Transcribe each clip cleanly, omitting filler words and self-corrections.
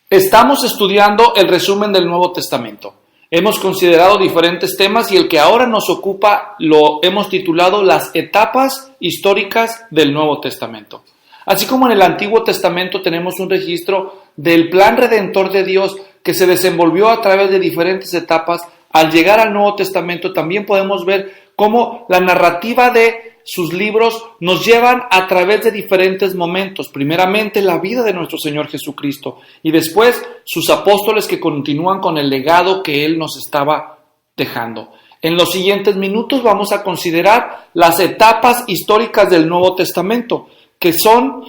Estamos estudiando el resumen del Nuevo Testamento. Hemos considerado diferentes temas y el que ahora nos ocupa lo hemos titulado Las etapas históricas del Nuevo Testamento. Así como en el Antiguo Testamento tenemos un registro del plan redentor de Dios que se desenvolvió a través de diferentes etapas, al llegar al Nuevo Testamento también podemos ver cómo la narrativa de sus libros nos llevan a través de diferentes momentos. Primeramente la vida de nuestro Señor Jesucristo y después sus apóstoles que continúan con el legado que Él nos estaba dejando. En los siguientes minutos vamos a considerar las etapas históricas del Nuevo Testamento, que son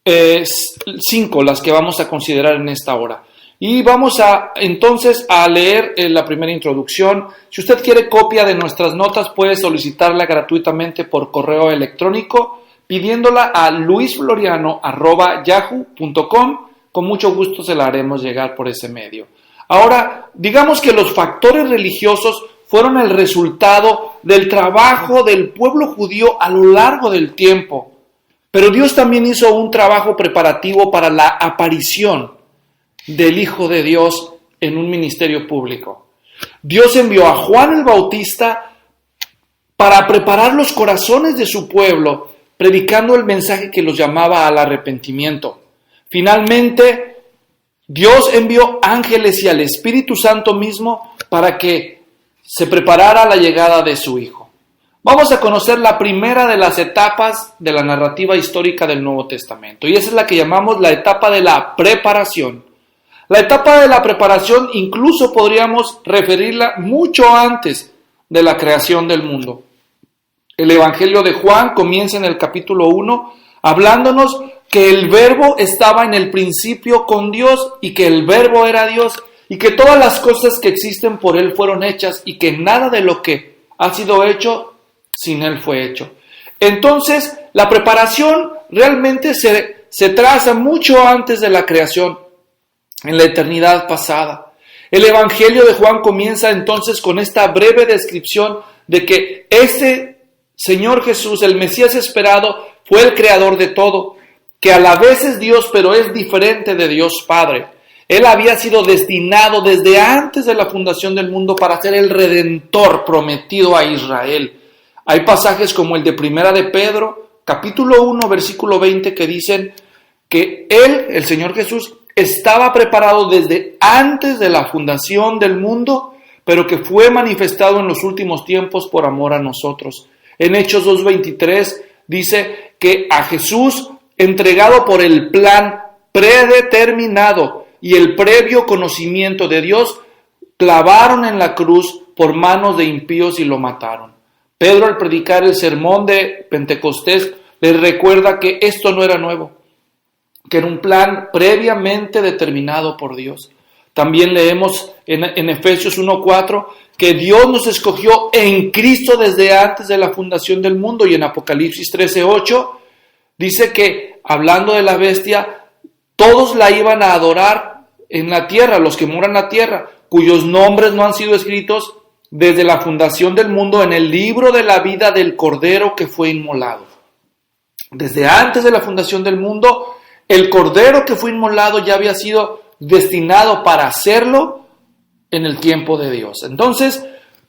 5 las que vamos a considerar en esta hora. Y vamos entonces a leer la primera introducción. Si usted quiere copia de nuestras notas, puede solicitarla gratuitamente por correo electrónico, pidiéndola a luisfloriano@yahoo.com. Con mucho gusto se la haremos llegar por ese medio. Ahora, digamos que los factores religiosos fueron el resultado del trabajo del pueblo judío a lo largo del tiempo. Pero Dios también hizo un trabajo preparativo para la aparición del Hijo de Dios en un ministerio público. Dios envió a Juan el Bautista para preparar los corazones de su pueblo, predicando el mensaje que los llamaba al arrepentimiento. Finalmente, Dios envió ángeles y al Espíritu Santo mismo para que se preparara la llegada de su Hijo. Vamos a conocer la primera de las etapas de la narrativa histórica del Nuevo Testamento, y esa es la que llamamos la etapa de la preparación. La etapa de la preparación incluso podríamos referirla mucho antes de la creación del mundo. El Evangelio de Juan comienza en el capítulo 1 hablándonos que el Verbo estaba en el principio con Dios y que el Verbo era Dios y que todas las cosas que existen por Él fueron hechas y que nada de lo que ha sido hecho sin Él fue hecho. Entonces, la preparación realmente se traza mucho antes de la creación, en la eternidad pasada. El Evangelio de Juan comienza entonces con esta breve descripción de que ese Señor Jesús, el Mesías esperado, fue el creador de todo, que a la vez es Dios, pero es diferente de Dios Padre. Él había sido destinado desde antes de la fundación del mundo para ser el Redentor prometido a Israel. Hay pasajes como el de Primera de Pedro, capítulo 1, versículo 20, que dicen que Él, el Señor Jesús, estaba preparado desde antes de la fundación del mundo, pero que fue manifestado en los últimos tiempos por amor a nosotros. En Hechos 2:23 dice que a Jesús, entregado por el plan predeterminado y el previo conocimiento de Dios, clavaron en la cruz por manos de impíos y lo mataron. Pedro, al predicar el sermón de Pentecostés, les recuerda que esto no era nuevo, que era un plan previamente determinado por Dios. También leemos en Efesios 1:4 que Dios nos escogió en Cristo desde antes de la fundación del mundo, y en Apocalipsis 13:8 dice que, hablando de la bestia, todos la iban a adorar en la tierra, los que moran en la tierra, cuyos nombres no han sido escritos desde la fundación del mundo en el libro de la vida del Cordero que fue inmolado. Desde antes de la fundación del mundo, el Cordero que fue inmolado ya había sido destinado para hacerlo en el tiempo de Dios. Entonces,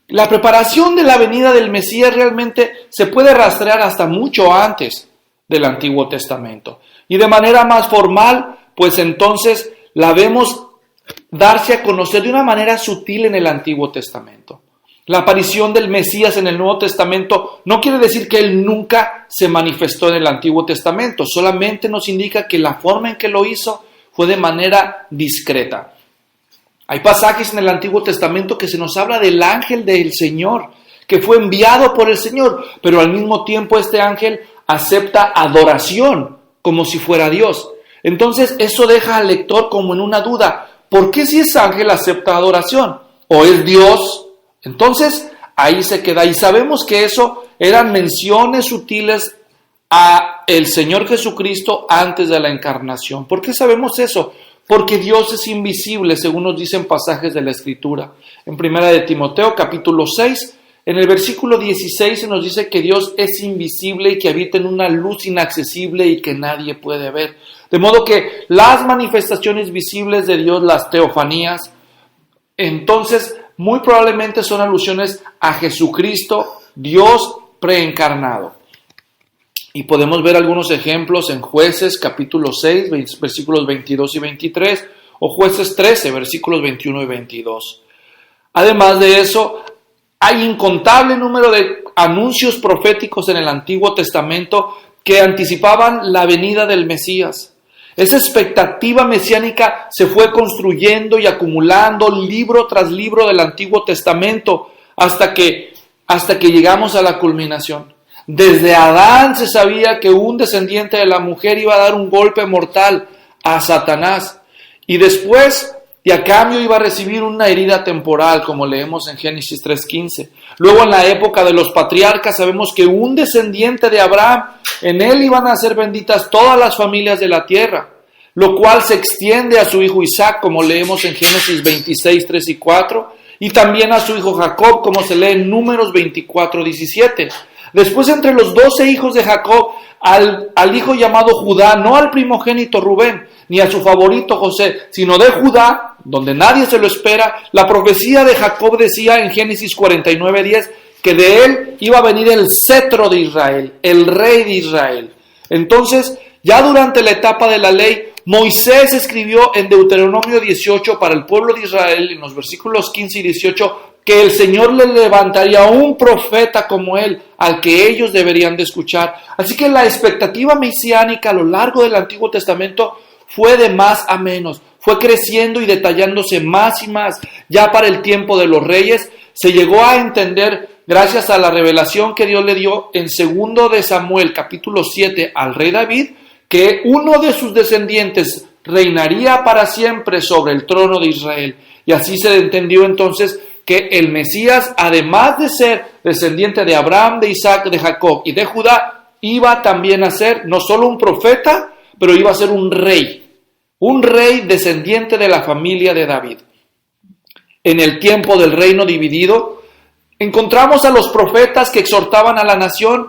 la preparación de la venida del Mesías realmente se puede rastrear hasta mucho antes del Antiguo Testamento. Y de manera más formal, pues entonces la vemos darse a conocer de una manera sutil en el Antiguo Testamento. La aparición del Mesías en el Nuevo Testamento no quiere decir que Él nunca se manifestó en el Antiguo Testamento, solamente nos indica que la forma en que lo hizo fue de manera discreta. Hay pasajes en el Antiguo Testamento que se nos habla del ángel del Señor, que fue enviado por el Señor, pero al mismo tiempo este ángel acepta adoración como si fuera Dios. Entonces eso deja al lector como en una duda: ¿por qué si ese ángel acepta adoración? ¿O es Dios? Entonces, ahí se queda. Y sabemos que eso eran menciones sutiles a el Señor Jesucristo antes de la encarnación. ¿Por qué sabemos eso? Porque Dios es invisible, según nos dicen pasajes de la Escritura. En 1 de Timoteo, capítulo 6, En el versículo 16 se nos dice que Dios es invisible y que habita en una luz inaccesible y que nadie puede ver. De modo que las manifestaciones visibles de Dios, las teofanías, entonces muy probablemente son alusiones a Jesucristo, Dios preencarnado. Y podemos ver algunos ejemplos en Jueces capítulo 6, versículos 22 y 23, o Jueces 13, versículos 21 y 22. Además de eso, hay incontable número de anuncios proféticos en el Antiguo Testamento que anticipaban la venida del Mesías. Esa expectativa mesiánica se fue construyendo y acumulando libro tras libro del Antiguo Testamento hasta que llegamos a la culminación. Desde Adán se sabía que un descendiente de la mujer iba a dar un golpe mortal a Satanás y después y a cambio iba a recibir una herida temporal, como leemos en Génesis 3:15. Luego en la época de los patriarcas sabemos que un descendiente de Abraham, en él iban a ser benditas todas las familias de la tierra, lo cual se extiende a su hijo Isaac, como leemos en Génesis 26, 3 y 4, y también a su hijo Jacob, como se lee en Números 24, 17. Después entre los 12 hijos de Jacob, al hijo llamado Judá, no al primogénito Rubén, ni a su favorito José, sino de Judá, donde nadie se lo espera. La profecía de Jacob decía en Génesis 49:10 que de él iba a venir el cetro de Israel, el rey de Israel. Entonces, ya durante la etapa de la ley, Moisés escribió en Deuteronomio 18 para el pueblo de Israel, en los versículos 15 y 18, que el Señor le levantaría un profeta como él, al que ellos deberían de escuchar. Así que la expectativa mesiánica a lo largo del Antiguo Testamento fue de más a menos, fue creciendo y detallándose más y más. Ya para el tiempo de los reyes se llegó a entender, gracias a la revelación que Dios le dio en 2 de Samuel capítulo 7 al rey David, que uno de sus descendientes reinaría para siempre sobre el trono de Israel. Y así se entendió entonces que el Mesías, además de ser descendiente de Abraham, de Isaac, de Jacob y de Judá, iba también a ser no solo un profeta, pero iba a ser un rey descendiente de la familia de David. En el tiempo del reino dividido, encontramos a los profetas que exhortaban a la nación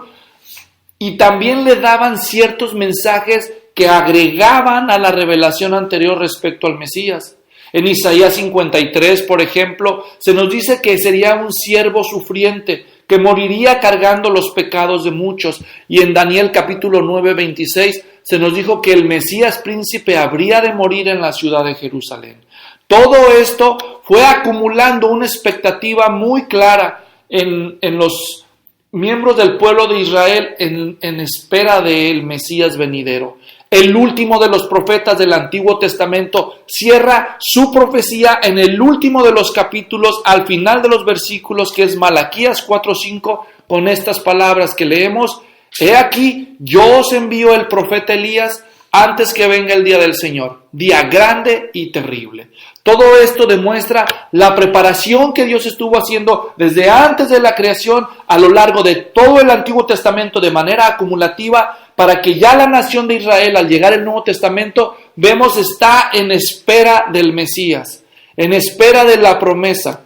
y también le daban ciertos mensajes que agregaban a la revelación anterior respecto al Mesías. En Isaías 53, por ejemplo, se nos dice que sería un siervo sufriente, que moriría cargando los pecados de muchos. Y en Daniel capítulo 9, 26, se nos dijo que el Mesías príncipe habría de morir en la ciudad de Jerusalén. Todo esto fue acumulando una expectativa muy clara en los miembros del pueblo de Israel en espera del Mesías venidero. El último de los profetas del Antiguo Testamento cierra su profecía en el último de los capítulos, al final de los versículos, que es Malaquías 4:5, con estas palabras que leemos: He aquí, yo os envío el profeta Elías antes que venga el día del Señor, día grande y terrible. Todo esto demuestra la preparación que Dios estuvo haciendo desde antes de la creación a lo largo de todo el Antiguo Testamento de manera acumulativa, para que ya la nación de Israel, al llegar el Nuevo Testamento, vemos está en espera del Mesías, en espera de la promesa.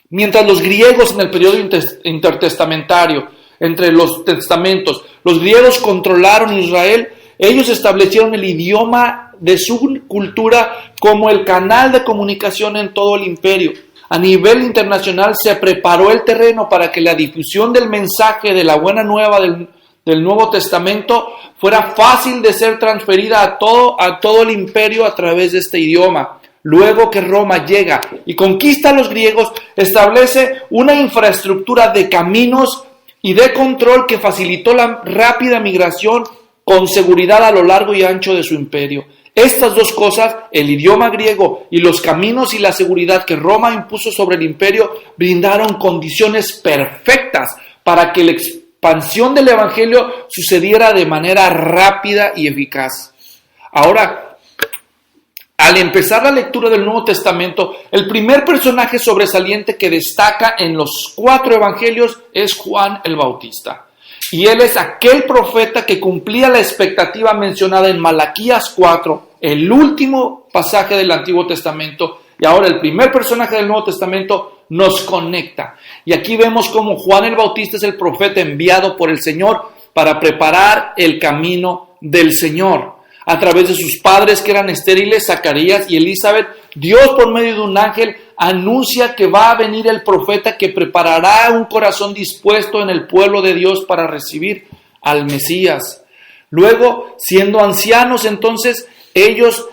Mientras los griegos en el periodo intertestamentario, entre los testamentos, los griegos controlaron Israel, ellos establecieron el idioma de su cultura como el canal de comunicación en todo el imperio. A nivel internacional se preparó el terreno para que la difusión del mensaje de la buena nueva del Nuevo Testamento fuera fácil de ser transferida a todo el imperio a través de este idioma. Luego que Roma llega y conquista a los griegos, establece una infraestructura de caminos y de control que facilitó la rápida migración con seguridad a lo largo y ancho de su imperio. Estas dos cosas, el idioma griego y los caminos y la seguridad que Roma impuso sobre el imperio, brindaron condiciones perfectas para que la expansión del evangelio sucediera de manera rápida y eficaz. Ahora, al empezar la lectura del Nuevo Testamento, el primer personaje sobresaliente que destaca en los 4 evangelios es Juan el Bautista. Y él es aquel profeta que cumplía la expectativa mencionada en Malaquías 4, el último pasaje del Antiguo Testamento. Y ahora el primer personaje del Nuevo Testamento nos conecta. Y aquí vemos cómo Juan el Bautista es el profeta enviado por el Señor para preparar el camino del Señor. A través de sus padres que eran estériles, Zacarías y Elizabeth, Dios por medio de un ángel anuncia que va a venir el profeta que preparará un corazón dispuesto en el pueblo de Dios para recibir al Mesías. Luego, siendo ancianos, entonces ellos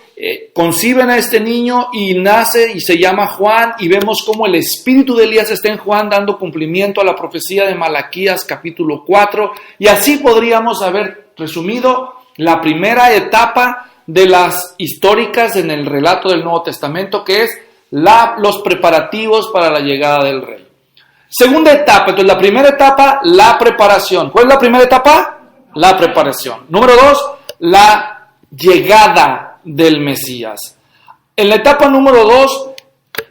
conciben a este niño y nace y se llama Juan, y vemos cómo el espíritu de Elías está en Juan dando cumplimiento a la profecía de Malaquías capítulo 4, y así podríamos haber resumido la primera etapa de las históricas en el relato del Nuevo Testamento, que es los preparativos para la llegada del Rey. Segunda etapa, entonces la primera etapa, la preparación. ¿Cuál es la primera etapa? La preparación. Número 2, la llegada del Mesías. En la etapa número 2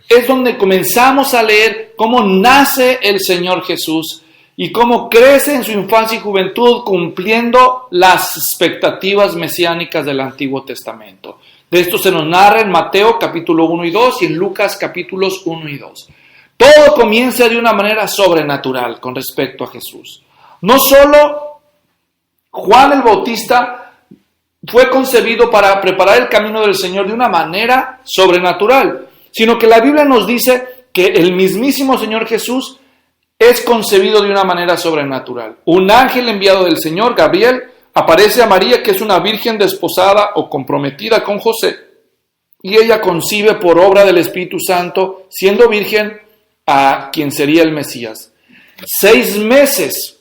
es donde comenzamos a leer cómo nace el Señor Jesús y cómo crece en su infancia y juventud cumpliendo las expectativas mesiánicas del Antiguo Testamento. De esto se nos narra en Mateo capítulo 1 y 2 y en Lucas capítulos 1 y 2. Todo comienza de una manera sobrenatural con respecto a Jesús. No solo Juan el Bautista fue concebido para preparar el camino del Señor de una manera sobrenatural, sino que la Biblia nos dice que el mismísimo Señor Jesús es concebido de una manera sobrenatural. Un ángel enviado del Señor, Gabriel, aparece a María, que es una virgen desposada o comprometida con José, y ella concibe por obra del Espíritu Santo, siendo virgen, a quien sería el Mesías. 6 meses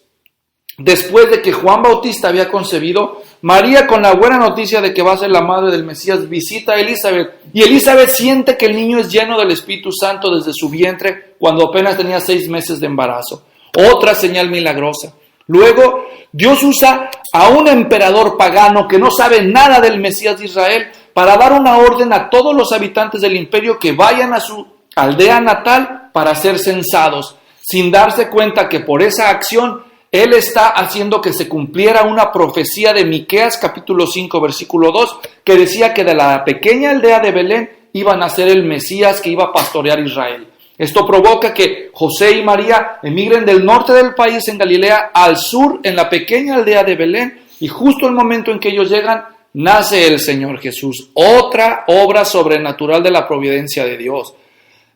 después de que Juan Bautista había concebido, María, con la buena noticia de que va a ser la madre del Mesías, visita a Elizabeth, y Elizabeth siente que el niño es lleno del Espíritu Santo desde su vientre cuando apenas tenía 6 meses de embarazo. Otra señal milagrosa. Luego, Dios usa a un emperador pagano que no sabe nada del Mesías de Israel para dar una orden a todos los habitantes del imperio que vayan a su aldea natal para ser censados, sin darse cuenta que por esa acción Él está haciendo que se cumpliera una profecía de Miqueas capítulo 5 versículo 2 que decía que de la pequeña aldea de Belén iba a nacer el Mesías que iba a pastorear Israel. Esto provoca que José y María emigren del norte del país en Galilea al sur en la pequeña aldea de Belén, y justo el momento en que ellos llegan nace el Señor Jesús, otra obra sobrenatural de la providencia de Dios.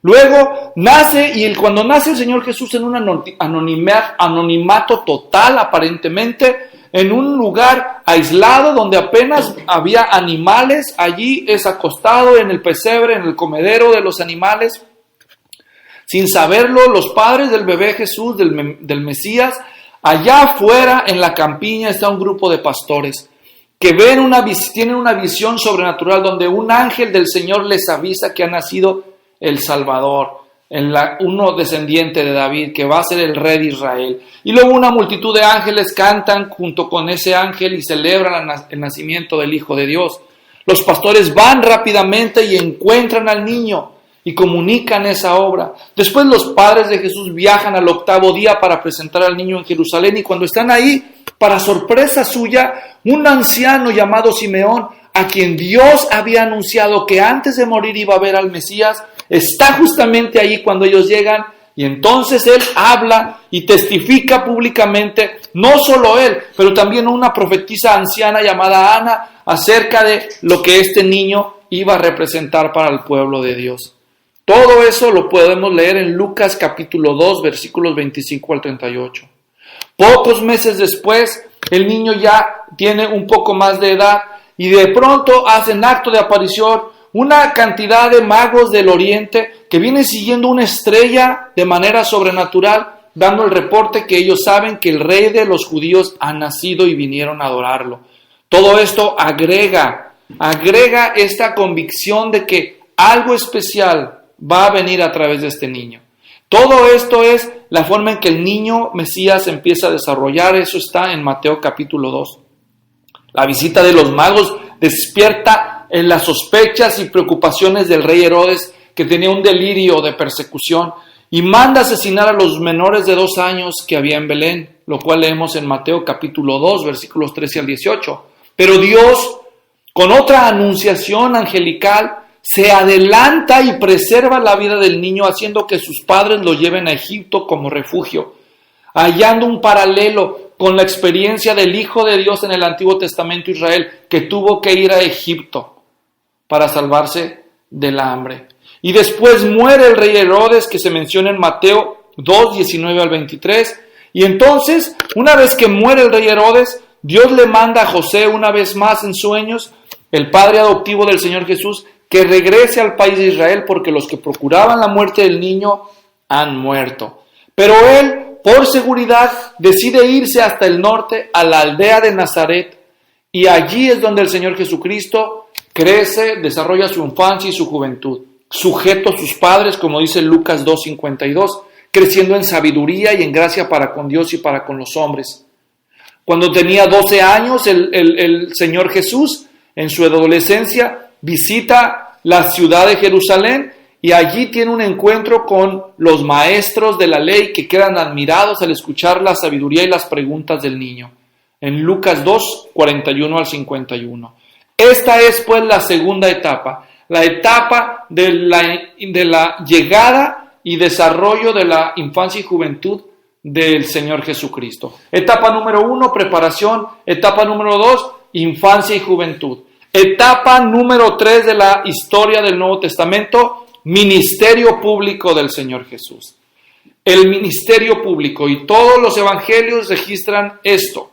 Luego nace, y cuando nace el Señor Jesús en un anonimato total aparentemente, en un lugar aislado donde apenas había animales, allí es acostado en el pesebre, en el comedero de los animales. Sin saberlo, los padres del bebé Jesús, del Mesías, allá afuera en la campiña está un grupo de pastores que tienen una visión sobrenatural donde un ángel del Señor les avisa que ha nacido el Salvador, uno descendiente de David, que va a ser el rey de Israel. Y luego una multitud de ángeles cantan junto con ese ángel y celebran el nacimiento del Hijo de Dios. Los pastores van rápidamente y encuentran al niño y comunican esa obra. Después los padres de Jesús viajan al 8º día para presentar al niño en Jerusalén, y cuando están ahí, para sorpresa suya, un anciano llamado Simeón, a quien Dios había anunciado que antes de morir iba a ver al Mesías, está justamente ahí cuando ellos llegan, y entonces él habla y testifica públicamente, no solo él, pero también una profetisa anciana llamada Ana, acerca de lo que este niño iba a representar para el pueblo de Dios. Todo eso lo podemos leer en Lucas capítulo 2, versículos 25 al 38. Pocos meses después, el niño ya tiene un poco más de edad y de pronto hacen acto de aparición una cantidad de magos del oriente que vienen siguiendo una estrella de manera sobrenatural, dando el reporte que ellos saben que el rey de los judíos ha nacido y vinieron a adorarlo. Todo esto agrega esta convicción de que algo especial va a venir a través de este niño. Todo esto es la forma en que el niño Mesías empieza a desarrollar. Eso está en Mateo capítulo 2. La visita de los magos despierta en las sospechas y preocupaciones del rey Herodes, que tenía un delirio de persecución, y manda asesinar a los menores de 2 años que había en Belén, lo cual leemos en Mateo capítulo 2, versículos 13 al 18. Pero Dios, con otra anunciación angelical, se adelanta y preserva la vida del niño, haciendo que sus padres lo lleven a Egipto como refugio, hallando un paralelo con la experiencia del Hijo de Dios en el Antiguo Testamento Israel, que tuvo que ir a Egipto para salvarse del hambre. Y después muere el rey Herodes, que se menciona en Mateo 2, 19 al 23. Y entonces, una vez que muere el rey Herodes, Dios le manda a José una vez más en sueños, el padre adoptivo del Señor Jesús, que regrese al país de Israel, porque los que procuraban la muerte del niño han muerto. Pero él, por seguridad, decide irse hasta el norte, a la aldea de Nazaret, y allí es donde el Señor Jesucristo crece, desarrolla su infancia y su juventud, sujeto a sus padres, como dice Lucas 2:52, creciendo en sabiduría y en gracia para con Dios y para con los hombres. Cuando tenía 12 años, el Señor Jesús, en su adolescencia, visita la ciudad de Jerusalén y allí tiene un encuentro con los maestros de la ley, que quedan admirados al escuchar la sabiduría y las preguntas del niño. En Lucas 2, 41 al 51. Esta es pues la segunda etapa, la etapa de la llegada y desarrollo de la infancia y juventud del Señor Jesucristo. Etapa número 1, preparación. Etapa número 2, infancia y juventud. Etapa número 3 de la historia del Nuevo Testamento, ministerio público del Señor Jesús. El ministerio público, y todos los evangelios registran esto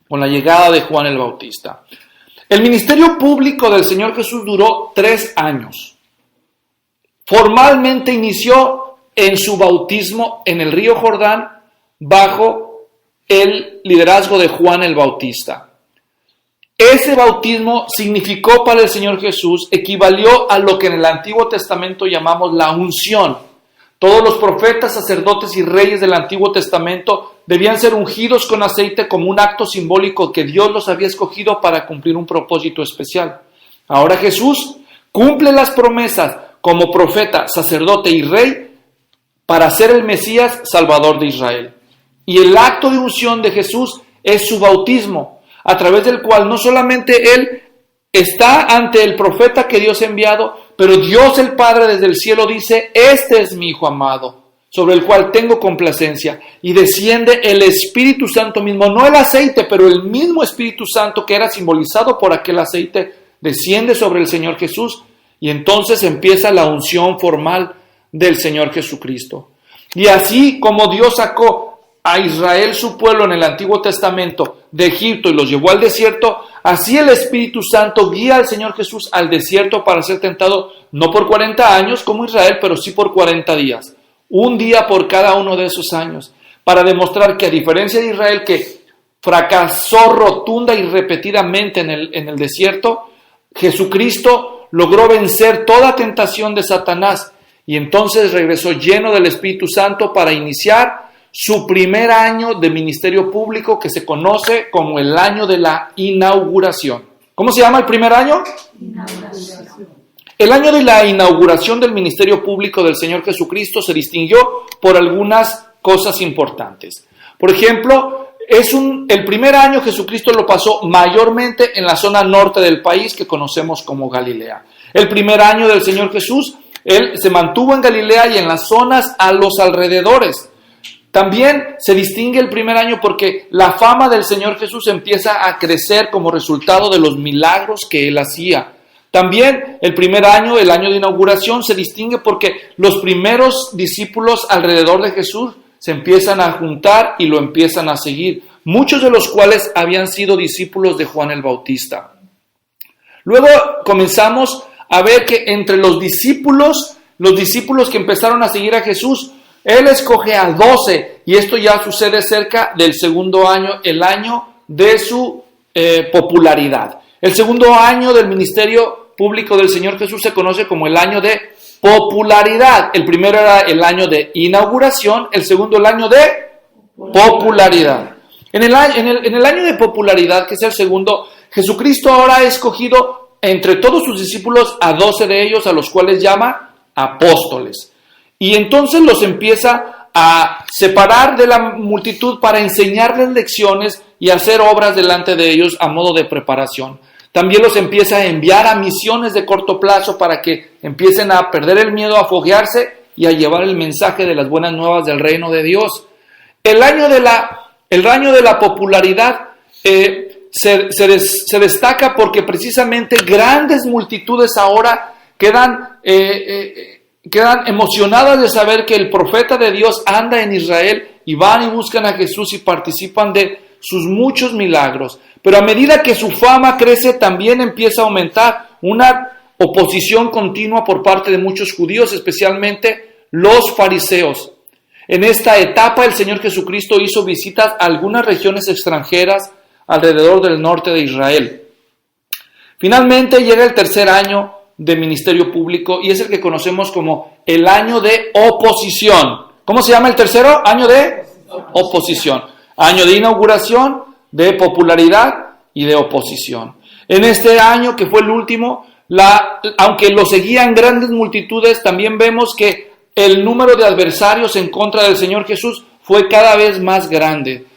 con la llegada de Juan el Bautista. El ministerio público del Señor Jesús duró 3 años. Formalmente inició en su bautismo en el río Jordán bajo el liderazgo de Juan el Bautista. Ese bautismo significó para el Señor Jesús, equivalió a lo que en el Antiguo Testamento llamamos la unción. Todos los profetas, sacerdotes y reyes del Antiguo Testamento debían ser ungidos con aceite como un acto simbólico que Dios los había escogido para cumplir un propósito especial. Ahora Jesús cumple las promesas como profeta, sacerdote y rey para ser el Mesías Salvador de Israel. Y el acto de unción de Jesús es su bautismo, a través del cual no solamente Él está ante el profeta que Dios ha enviado, pero Dios el Padre desde el cielo dice: este es mi Hijo amado, sobre el cual tengo complacencia, y desciende el Espíritu Santo mismo, no el aceite, pero el mismo Espíritu Santo que era simbolizado por aquel aceite, desciende sobre el Señor Jesús, y entonces empieza la unción formal del Señor Jesucristo. Y así como Dios sacó a Israel, su pueblo, en el Antiguo Testamento de Egipto y los llevó al desierto, así el Espíritu Santo guía al Señor Jesús al desierto para ser tentado, no por 40 años como Israel, pero sí por 40 días. Un día por cada uno de esos años, para demostrar que, a diferencia de Israel, que fracasó rotunda y repetidamente en el desierto, Jesucristo logró vencer toda tentación de Satanás y entonces regresó lleno del Espíritu Santo para iniciar su primer año de ministerio público, que se conoce como el año de la inauguración. ¿Cómo se llama el primer año? Inauguración. El año de la inauguración del ministerio público del Señor Jesucristo se distinguió por algunas cosas importantes. Por ejemplo, el primer año Jesucristo lo pasó mayormente en la zona norte del país, que conocemos como Galilea. El primer año del Señor Jesús, Él se mantuvo en Galilea y en las zonas a los alrededores. También se distingue el primer año porque la fama del Señor Jesús empieza a crecer como resultado de los milagros que Él hacía. También el primer año, el año de inauguración, se distingue porque los primeros discípulos alrededor de Jesús se empiezan a juntar y lo empiezan a seguir, muchos de los cuales habían sido discípulos de Juan el Bautista. Luego comenzamos a ver que entre los discípulos que empezaron a seguir a Jesús, Él escoge a 12, y esto ya sucede cerca del segundo año, el año de su popularidad. El segundo año del ministerio público del Señor Jesús se conoce como el año de popularidad. El primero era el año de inauguración, el segundo el año de popularidad. En el año de popularidad, que es el segundo, Jesucristo ahora ha escogido entre todos sus discípulos a 12 de ellos, a los cuales llama apóstoles. Y entonces los empieza a separar de la multitud para enseñarles lecciones y hacer obras delante de ellos a modo de preparación. También los empieza a enviar a misiones de corto plazo para que empiecen a perder el miedo, a foguearse y a llevar el mensaje de las buenas nuevas del reino de Dios. El año de la popularidad se destaca porque precisamente grandes multitudes ahora quedan emocionadas de saber que el profeta de Dios anda en Israel y van y buscan a Jesús y participan de sus muchos milagros. Pero a medida que su fama crece, también empieza a aumentar una oposición continua por parte de muchos judíos, especialmente los fariseos. En esta etapa el Señor Jesucristo hizo visitas a algunas regiones extranjeras alrededor del norte de Israel. Finalmente llega el tercer año de ministerio público y es el que conocemos como el año de oposición. ¿Cómo se llama el tercero? Año de oposición. Año de inauguración, de popularidad y de oposición. En este año, que fue el último, aunque lo seguían grandes multitudes, también vemos que el número de adversarios en contra del Señor Jesús fue cada vez más grande.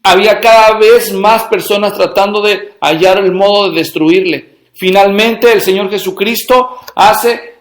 Había cada vez más personas tratando de hallar el modo de destruirle. Finalmente, el Señor Jesucristo hace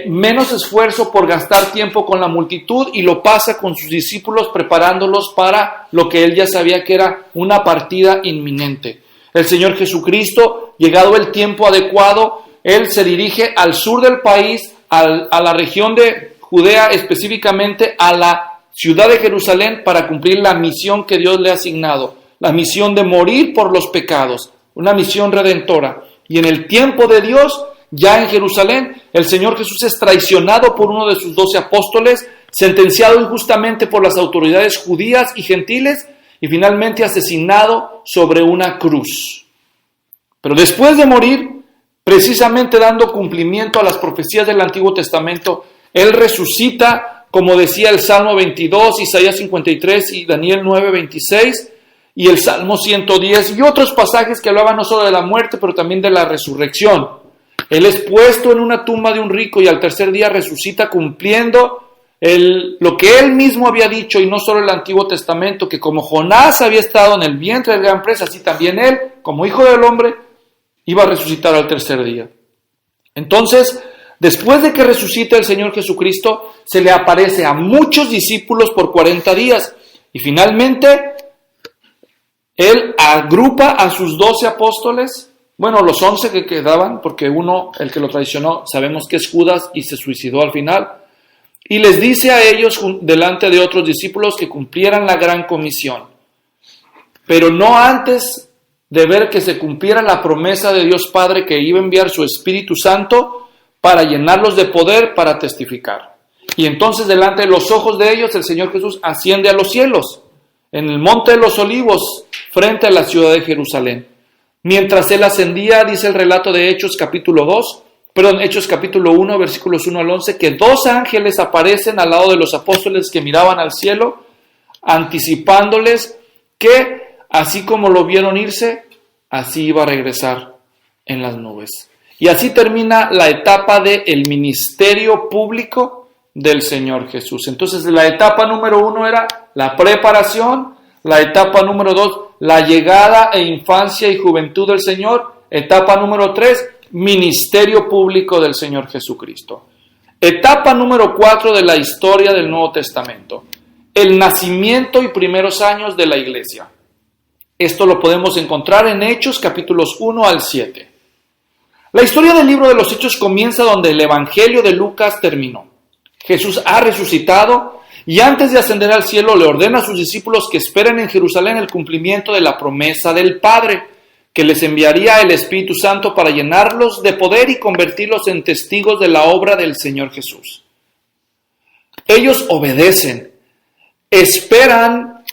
menos esfuerzo por gastar tiempo con la multitud y lo pasa con sus discípulos preparándolos para lo que él ya sabía que era una partida inminente. El Señor Jesucristo, llegado el tiempo adecuado, él se dirige al sur del país, a la región de Judea, específicamente a la ciudad de Jerusalén, para cumplir la misión que Dios le ha asignado, la misión de morir por los pecados, una misión redentora. Y en el tiempo de Dios, ya en Jerusalén, el Señor Jesús es traicionado por uno de sus 12 apóstoles, sentenciado injustamente por las autoridades judías y gentiles y finalmente asesinado sobre una cruz. Pero después de morir, precisamente dando cumplimiento a las profecías del Antiguo Testamento, Él resucita, como decía el Salmo 22, Isaías 53 y Daniel 9:26, y el Salmo 110 y otros pasajes que hablaban no solo de la muerte, pero también de la resurrección. Él es puesto en una tumba de un rico y al tercer día resucita cumpliendo lo que él mismo había dicho, y no solo el Antiguo Testamento, que como Jonás había estado en el vientre del gran pez, así también él, como hijo del hombre, iba a resucitar al tercer día. Entonces, después de que resucita el Señor Jesucristo, se le aparece a muchos discípulos por 40 días y finalmente él agrupa a sus 12 apóstoles, bueno, los 11 que quedaban, porque uno, el que lo traicionó, sabemos que es Judas y se suicidó al final, y les dice a ellos, delante de otros discípulos, que cumplieran la gran comisión, pero no antes de ver que se cumpliera la promesa de Dios Padre, que iba a enviar su Espíritu Santo para llenarlos de poder para testificar. Y entonces, delante de los ojos de ellos, el Señor Jesús asciende a los cielos, en el Monte de los Olivos, frente a la ciudad de Jerusalén. Mientras él ascendía, dice el relato de Hechos capítulo 1, versículos 1 al 11, que 2 ángeles aparecen al lado de los apóstoles que miraban al cielo, anticipándoles que, así como lo vieron irse, así iba a regresar en las nubes. Y así termina la etapa del ministerio público del Señor Jesús. Entonces, la etapa número 1 era la preparación, la etapa número 2, la llegada e infancia y juventud del Señor, etapa número 3, ministerio público del Señor Jesucristo. Etapa número 4 de la historia del Nuevo Testamento, el nacimiento y primeros años de la iglesia. Esto lo podemos encontrar en Hechos capítulos 1 al 7. La historia del libro de los Hechos comienza donde el Evangelio de Lucas terminó. Jesús ha resucitado y antes de ascender al cielo le ordena a sus discípulos que esperen en Jerusalén el cumplimiento de la promesa del Padre, que les enviaría el Espíritu Santo para llenarlos de poder y convertirlos en testigos de la obra del Señor Jesús. Ellos obedecen, esperan,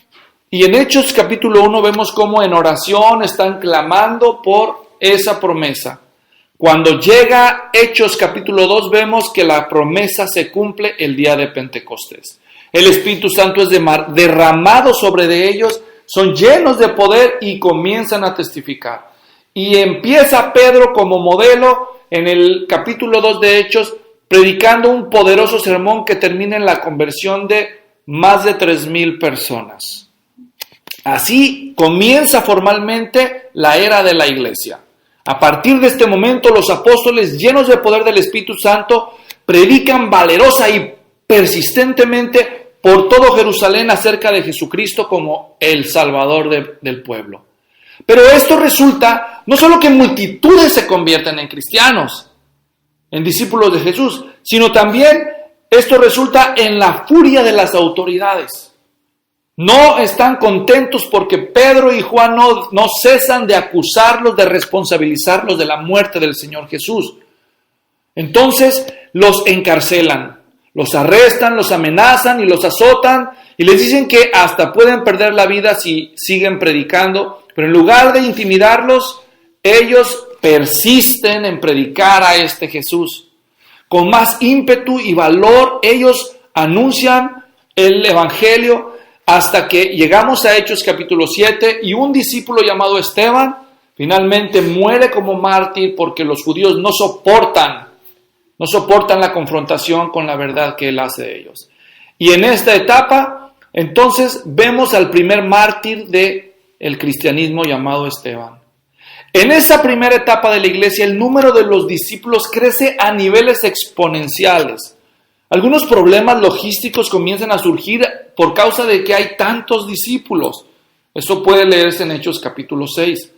y en Hechos capítulo 1 vemos cómo en oración están clamando por esa promesa. Cuando llega Hechos capítulo 2 vemos que la promesa se cumple el día de Pentecostés. El Espíritu Santo es derramado sobre de ellos, son llenos de poder y comienzan a testificar. Y empieza Pedro como modelo en el capítulo 2 de Hechos, predicando un poderoso sermón que termina en la conversión de más de 3,000 personas. Así comienza formalmente la era de la iglesia. A partir de este momento, los apóstoles, llenos del poder del Espíritu Santo, predican valerosa y persistentemente por todo Jerusalén acerca de Jesucristo como el Salvador del pueblo. Pero esto resulta no solo que multitudes se convierten en cristianos, en discípulos de Jesús, sino también esto resulta en la furia de las autoridades. No están contentos porque Pedro y Juan no cesan de acusarlos, de responsabilizarlos de la muerte del Señor Jesús. Entonces los encarcelan, los arrestan, los amenazan y los azotan y les dicen que hasta pueden perder la vida si siguen predicando, pero en lugar de intimidarlos, ellos persisten en predicar a este Jesús. Con más ímpetu y valor, ellos anuncian el Evangelio hasta que llegamos a Hechos capítulo 7 y un discípulo llamado Esteban finalmente muere como mártir porque los judíos no soportan la confrontación con la verdad que él hace de ellos. Y en esta etapa, entonces, vemos al primer mártir del cristianismo llamado Esteban. En esa primera etapa de la iglesia, el número de los discípulos crece a niveles exponenciales. Algunos problemas logísticos comienzan a surgir por causa de que hay tantos discípulos. Eso puede leerse en Hechos capítulo 6.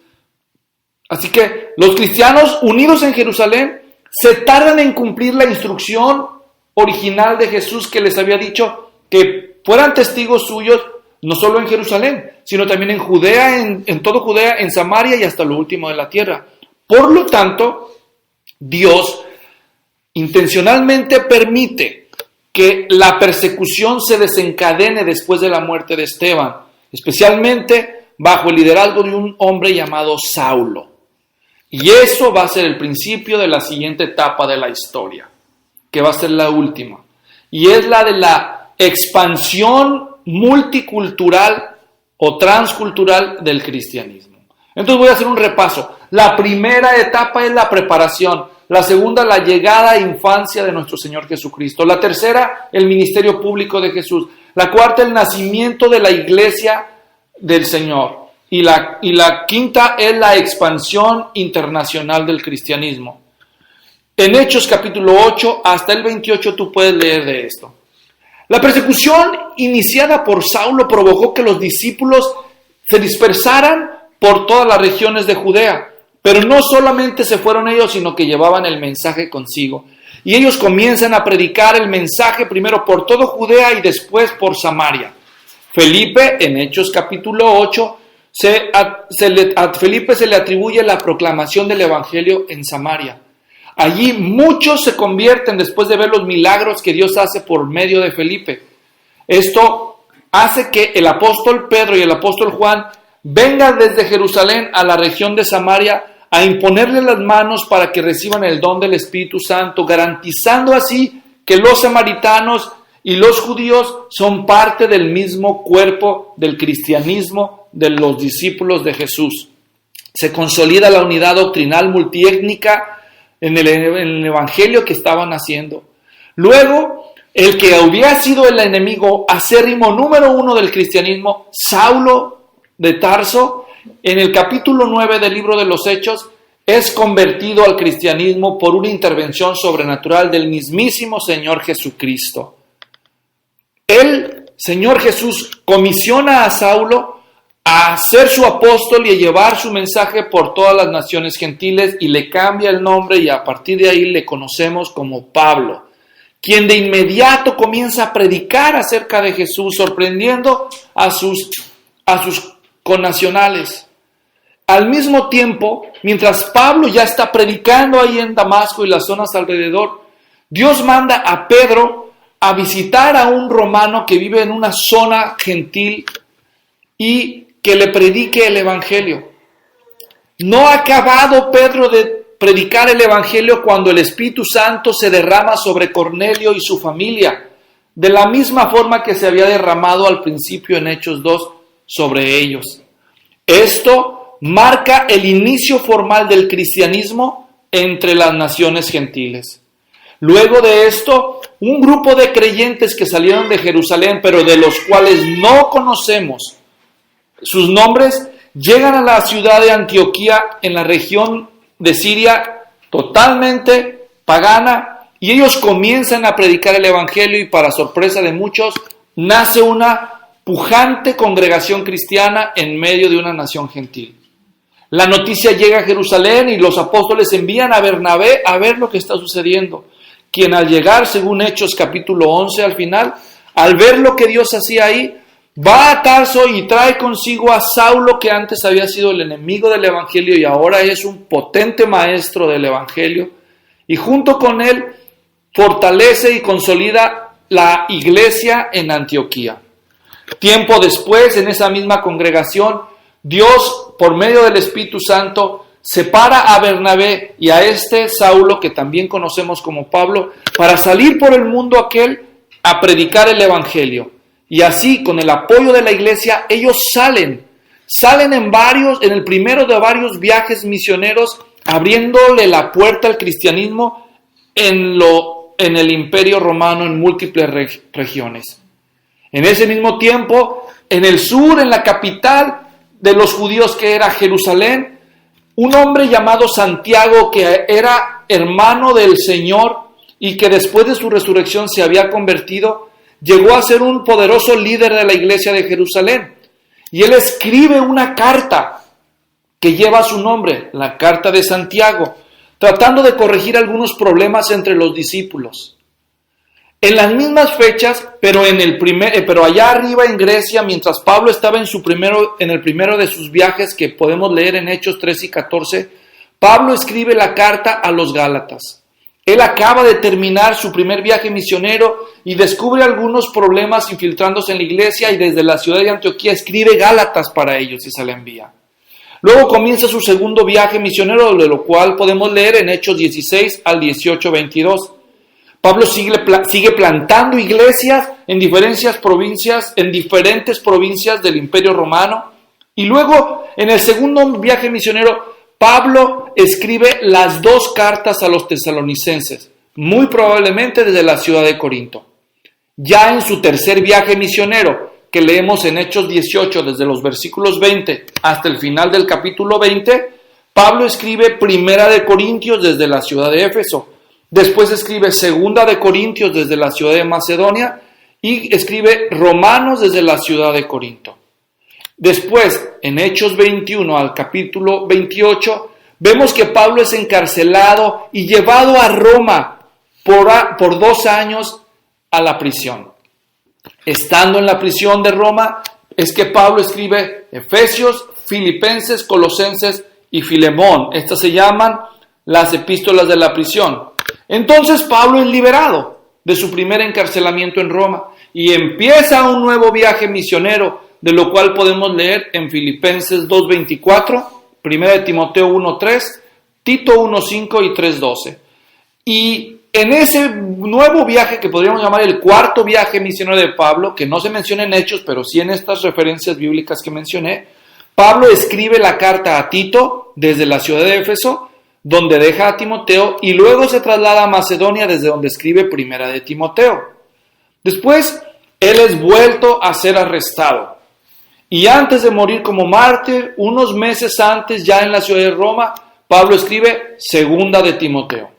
Así que los cristianos unidos en Jerusalén se tardan en cumplir la instrucción original de Jesús que les había dicho que fueran testigos suyos no solo en Jerusalén, sino también en Judea, en toda Judea, en Samaria y hasta lo último de la tierra. Por lo tanto, Dios intencionalmente permite que la persecución se desencadene después de la muerte de Esteban, especialmente bajo el liderazgo de un hombre llamado Saulo. Y eso va a ser el principio de la siguiente etapa de la historia, que va a ser la última, y es la de la expansión multicultural o transcultural del cristianismo. Entonces voy a hacer un repaso. La primera etapa es la preparación, la segunda la llegada e infancia de nuestro Señor Jesucristo, la tercera el ministerio público de Jesús, la cuarta el nacimiento de la iglesia del Señor y la quinta es la expansión internacional del cristianismo. En Hechos capítulo 8 hasta el 28 tú puedes leer de esto. La persecución iniciada por Saulo provocó que los discípulos se dispersaran por todas las regiones de Judea, pero no solamente se fueron ellos, sino que llevaban el mensaje consigo. Y ellos comienzan a predicar el mensaje primero por todo Judea y después por Samaria. Felipe, en Hechos capítulo 8, a Felipe se le atribuye la proclamación del Evangelio en Samaria. Allí muchos se convierten después de ver los milagros que Dios hace por medio de Felipe. Esto hace que el apóstol Pedro y el apóstol Juan vengan desde Jerusalén a la región de Samaria a imponerle las manos para que reciban el don del Espíritu Santo, garantizando así que los samaritanos y los judíos son parte del mismo cuerpo del cristianismo de los discípulos de Jesús. Se consolida la unidad doctrinal multiétnica en el evangelio que estaban haciendo. Luego, el que había sido el enemigo acérrimo número 1 del cristianismo, Saulo de Tarso, en el capítulo 9 del libro de los Hechos, es convertido al cristianismo por una intervención sobrenatural del mismísimo Señor Jesucristo. El Señor Jesús comisiona a Saulo a ser su apóstol y a llevar su mensaje por todas las naciones gentiles y le cambia el nombre y a partir de ahí le conocemos como Pablo, quien de inmediato comienza a predicar acerca de Jesús, sorprendiendo a sus connacionales. Al mismo tiempo, mientras Pablo ya está predicando ahí en Damasco y las zonas alrededor, Dios manda a Pedro a visitar a un romano que vive en una zona gentil y que le predique el Evangelio. No ha acabado Pedro de predicar el Evangelio cuando el Espíritu Santo se derrama sobre Cornelio y su familia, de la misma forma que se había derramado al principio en Hechos 2 sobre ellos. Esto marca el inicio formal del cristianismo entre las naciones gentiles. Luego de esto, un grupo de creyentes que salieron de Jerusalén, pero de los cuales no conocemos sus nombres, llegan a la ciudad de Antioquía en la región de Siria totalmente pagana, y ellos comienzan a predicar el evangelio, y para sorpresa de muchos nace una pujante congregación cristiana en medio de una nación gentil. La noticia llega a Jerusalén y los apóstoles envían a Bernabé a ver lo que está sucediendo, quien al llegar, según Hechos capítulo 11 al final, al ver lo que Dios hacía ahí, va a Tarso y trae consigo a Saulo, que antes había sido el enemigo del evangelio y ahora es un potente maestro del evangelio, y junto con él fortalece y consolida la iglesia en Antioquía. Tiempo después, en esa misma congregación, Dios, por medio del Espíritu Santo, separa a Bernabé y a este Saulo, que también conocemos como Pablo, para salir por el mundo aquel a predicar el evangelio. Y así, con el apoyo de la iglesia, ellos salen en el primero de varios viajes misioneros, abriéndole la puerta al cristianismo en el Imperio Romano en múltiples regiones. En ese mismo tiempo, en el sur, en la capital de los judíos, que era Jerusalén, un hombre llamado Santiago, que era hermano del Señor y que después de su resurrección se había convertido, llegó a ser un poderoso líder de la iglesia de Jerusalén. Y él escribe una carta que lleva su nombre, la carta de Santiago, tratando de corregir algunos problemas entre los discípulos. En las mismas fechas, pero allá arriba en Grecia, mientras Pablo estaba en el primero de sus viajes, que podemos leer en Hechos 3 y 14, Pablo escribe la carta a los Gálatas. Él acaba de terminar su primer viaje misionero y descubre algunos problemas infiltrándose en la iglesia, y desde la ciudad de Antioquía escribe Gálatas para ellos y se la envía. Luego comienza su segundo viaje misionero, de lo cual podemos leer en Hechos 16 al 18, 22. Pablo sigue plantando iglesias en diferentes provincias del Imperio Romano. Y luego, en el segundo viaje misionero, Pablo escribe las dos cartas a los tesalonicenses, muy probablemente desde la ciudad de Corinto. Ya en su tercer viaje misionero, que leemos en Hechos 18, desde los versículos 20 hasta el final del capítulo 20, Pablo escribe Primera de Corintios desde la ciudad de Éfeso. Después escribe Segunda de Corintios desde la ciudad de Macedonia y escribe Romanos desde la ciudad de Corinto. Después, en Hechos 21 al capítulo 28, vemos que Pablo es encarcelado y llevado a Roma por 2 años a la prisión. Estando en la prisión de Roma, es que Pablo escribe Efesios, Filipenses, Colosenses y Filemón. Estas se llaman las epístolas de la prisión. Entonces Pablo es liberado de su primer encarcelamiento en Roma y empieza un nuevo viaje misionero, de lo cual podemos leer en Filipenses 2:24, 1 de Timoteo 1:3, Tito 1:5 y 3:12. Y en ese nuevo viaje, que podríamos llamar el cuarto viaje misionero de Pablo, que no se menciona en Hechos, pero sí en estas referencias bíblicas que mencioné, Pablo escribe la carta a Tito desde la ciudad de Éfeso, donde deja a Timoteo, y luego se traslada a Macedonia, desde donde escribe Primera de Timoteo. Después, él es vuelto a ser arrestado. Y antes de morir como mártir, unos meses antes, ya en la ciudad de Roma, Pablo escribe Segunda de Timoteo.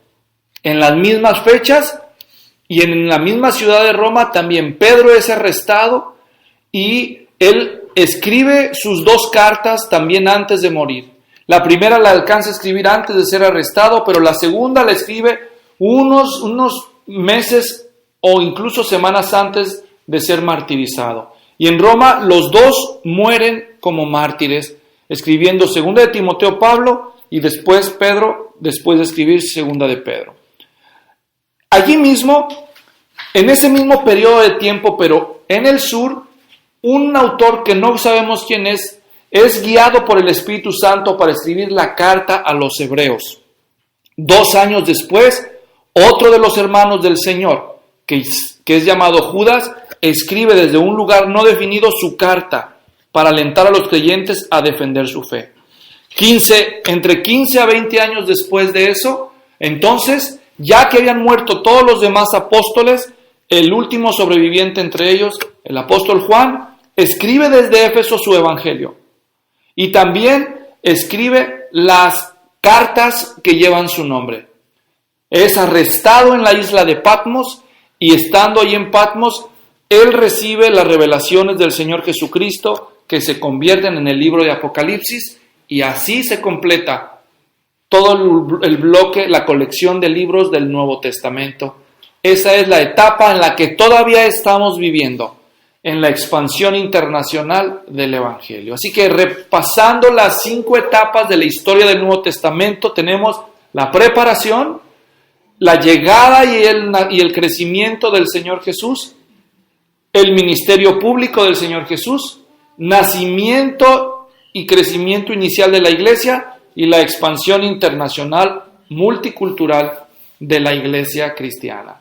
En las mismas fechas y en la misma ciudad de Roma, también Pedro es arrestado y él escribe sus 2 cartas también antes de morir. La primera la alcanza a escribir antes de ser arrestado, pero la segunda la escribe unos meses o incluso semanas antes de ser martirizado. Y en Roma los 2 mueren como mártires, escribiendo Segunda de Timoteo Pablo y después Pedro, después de escribir Segunda de Pedro. Allí mismo, en ese mismo periodo de tiempo, pero en el sur, un autor que no sabemos quién es guiado por el Espíritu Santo para escribir la carta a los hebreos. 2 años después, otro de los hermanos del Señor, que es llamado Judas, escribe desde un lugar no definido su carta para alentar a los creyentes a defender su fe. Entre 15 a 20 años después de eso, entonces, ya que habían muerto todos los demás apóstoles, el último sobreviviente entre ellos, el apóstol Juan, escribe desde Éfeso su evangelio. Y también escribe las cartas que llevan su nombre. Es arrestado en la isla de Patmos y estando ahí en Patmos, él recibe las revelaciones del Señor Jesucristo que se convierten en el libro de Apocalipsis y así se completa todo el bloque, la colección de libros del Nuevo Testamento. Esa es la etapa en la que todavía estamos viviendo, en la expansión internacional del Evangelio. Así que repasando las 5 etapas de la historia del Nuevo Testamento, tenemos la preparación, la llegada y el crecimiento del Señor Jesús, el ministerio público del Señor Jesús, nacimiento y crecimiento inicial de la iglesia y la expansión internacional multicultural de la iglesia cristiana.